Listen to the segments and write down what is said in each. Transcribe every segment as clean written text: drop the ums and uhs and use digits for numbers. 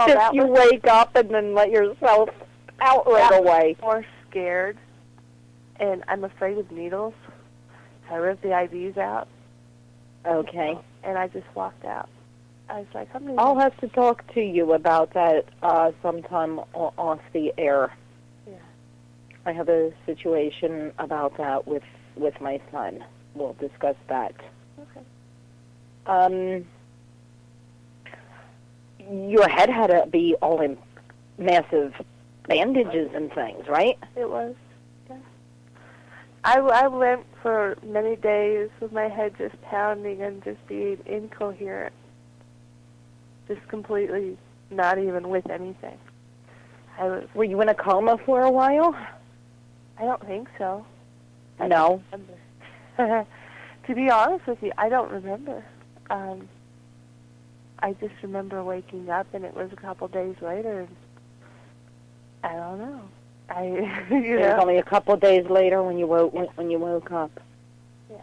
if you wake up and then let yourself out right away. I'm more scared, and I'm afraid of needles. So I ripped the IVs out. Okay. And I just walked out. I was like, I'll have to talk to you about that sometime off the air. Yeah. I have a situation about that with my son. We'll discuss that. Okay. Your head had to be all in massive bandages and things, right? It was. Yeah. I went for many days with my head just pounding and just being incoherent. Just completely not even with anything. Were you in a coma for a while? I don't think so. No. To be honest with you, I don't remember. I just remember waking up, and it was a couple days later. And I don't know. It was only a couple of days later when you woke up. Yeah.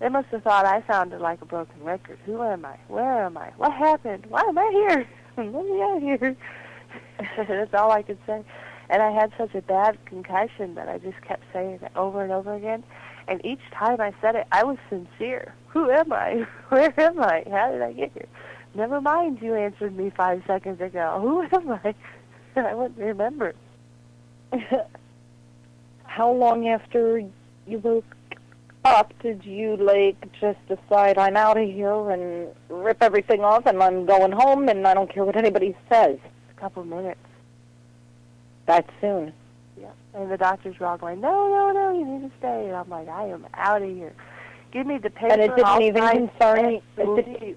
They must have thought I sounded like a broken record. Who am I? Where am I? What happened? Why am I here? Let me out of here. That's all I could say. And I had such a bad concussion that I just kept saying it over and over again. And each time I said it, I was sincere. Who am I? Where am I? How did I get here? Never mind, you answered me 5 seconds ago. Who am I? I wouldn't remember. How long after you woke up did you, just decide I'm out of here and rip everything off and I'm going home and I don't care what anybody says? A couple minutes. That soon? Yeah. And the doctors were all going, no, you need to stay. And I'm like, I am out of here. Give me the paper. And it didn't even concern you?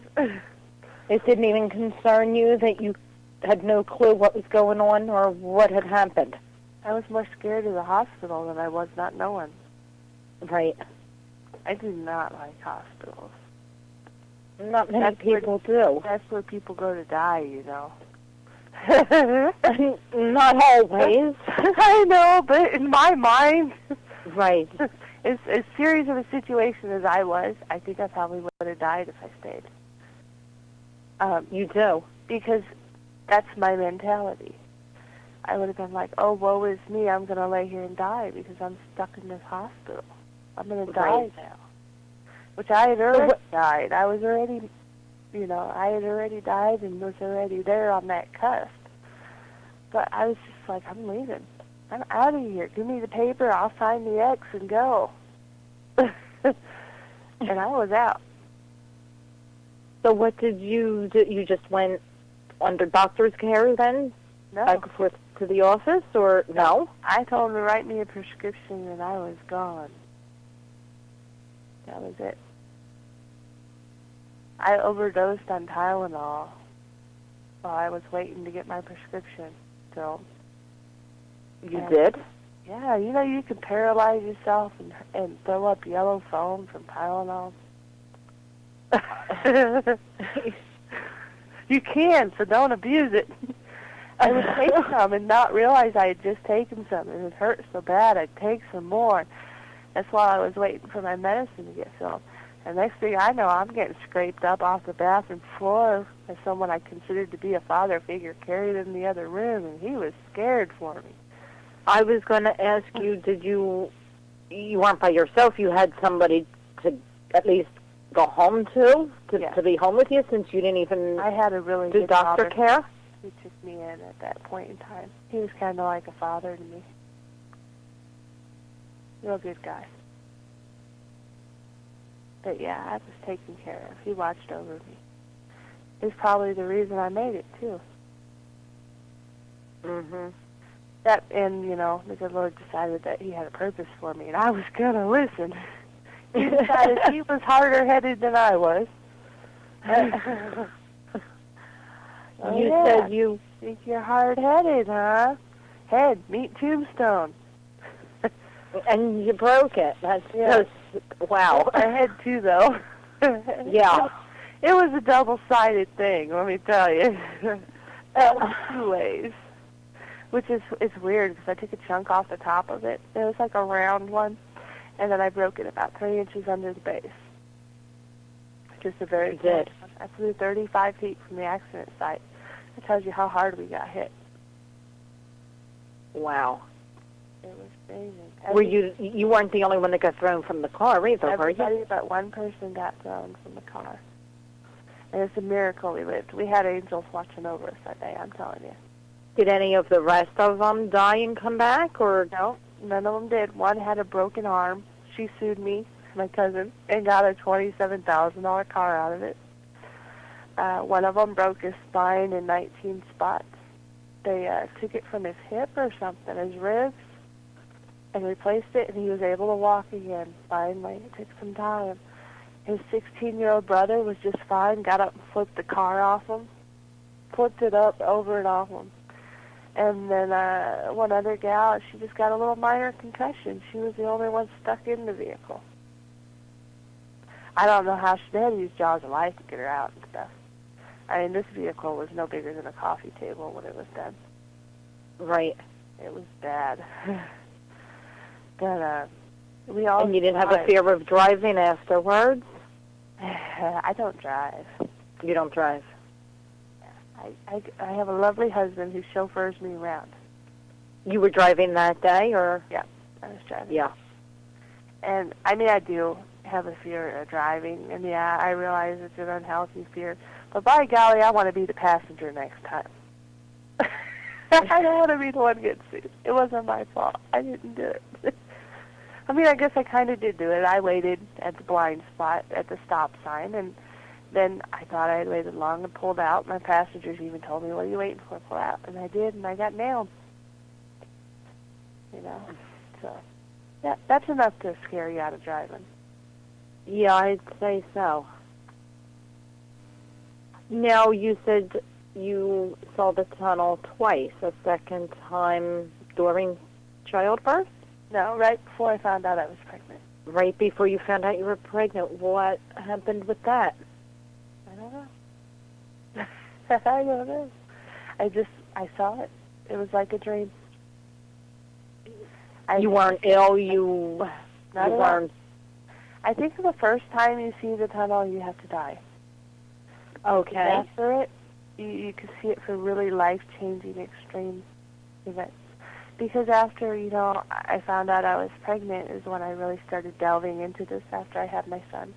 It didn't even concern you that you had no clue what was going on or what had happened? I was more scared of the hospital than I was not knowing. Right. I do not like hospitals. Not many people do. That's where people go to die, you know. Not always. I know, but in my mind, right. As serious of a situation as I was, I think I probably would have died if I stayed. You do? Because that's my mentality. I would have been like, oh, woe is me, I'm going to lay here and die because I'm stuck in this hospital. I'm going to die now. Which I had already died. I was already, I had already died and was already there on that cusp. But I was just like, I'm leaving. I'm out of here. Give me the paper, I'll sign the X and go. And I was out. So what did you do? You just went under doctor's care then? No. Back and forth to the office, or no? I told him to write me a prescription and I was gone. That was it. I overdosed on Tylenol while I was waiting to get my prescription. So. You did? Yeah, you can paralyze yourself and throw up yellow foam from Tylenol. You can, so don't abuse it. I would take some and not realize I had just taken some, and it hurt so bad I'd take some more. That's while I was waiting for my medicine to get filled. And next thing I know, I'm getting scraped up off the bathroom floor by someone I considered to be a father figure carried in the other room, and he was scared for me. I was going to ask you, you weren't by yourself, you had somebody to at least go home to be home with you since you didn't even I had a really do good doctor father care? who took me in at that point in time. He was kind of like a father to me. Real good guy. But yeah, I was taken care of. He watched over me. It's probably the reason I made it, too. Mm-hmm. That, and, the good Lord decided that he had a purpose for me, and I was going to listen. He decided he was harder-headed than I was. Said you think you're hard-headed, huh? Head, meet tombstone. And you broke it. That's just, wow. I had two, though. Yeah. It was a double-sided thing, let me tell you. Two ways. Which is weird, because I took a chunk off the top of it. It was like a round one. And then I broke it about 3 inches under the base. Just a very good one. I flew 35 feet from the accident site. It tells you how hard we got hit. Wow. It was crazy. Were you weren't the only one that got thrown from the car either, were you? Everybody but one person got thrown from the car. And it's a miracle we lived. We had angels watching over us that day, I'm telling you. Did any of the rest of them die and come back, or? No, none of them did. One had a broken arm. She sued me, my cousin, and got a $27,000 car out of it. One of them broke his spine in 19 spots. They took it from his hip or something, his ribs, and replaced it, and he was able to walk again. Finally, it took some time. His 16-year-old brother was just fine, got up and flipped the car off him, flipped it up over and off him. And then one other gal, she just got a little minor concussion. She was the only one stuck in the vehicle. I don't know how they had to use jaws of life to get her out and stuff. I mean, this vehicle was no bigger than a coffee table when it was done. Right. It was bad. But we all. And you didn't have a fear of driving afterwards? I don't drive. You don't drive? I have a lovely husband who chauffeurs me around. You were driving that day, or? Yeah, I was driving. Yeah. And, I mean, I do have a fear of driving, and, yeah, I realize it's an unhealthy fear. But, by golly, I want to be the passenger next time. I don't want to be the one who gets sued. It wasn't my fault. I didn't do it. I mean, I guess I kind of did do it. I waited at the blind spot at the stop sign, and then I thought I had waited long and pulled out. My passengers even told me, what are you waiting for? Pull out. And I did, and I got nailed. You know? So, yeah, that's enough to scare you out of driving. Yeah, I'd say so. Now, you said you saw the tunnel twice, a second time during childbirth? No, right before I found out I was pregnant. Right before you found out you were pregnant. What happened with that? I don't know. I don't know. I saw it. It was like a dream. You weren't ill, you weren't. I think the first time you see the tunnel, you have to die. Okay. After it, you can see it for really life-changing, extreme events. Because after, I found out I was pregnant is when I really started delving into this after I had my son.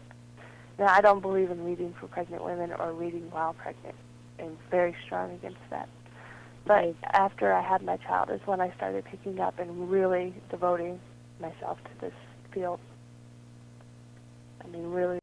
Now, I don't believe in reading for pregnant women or reading while pregnant. I'm very strong against that. But after I had my child is when I started picking up and really devoting myself to this field. I mean, really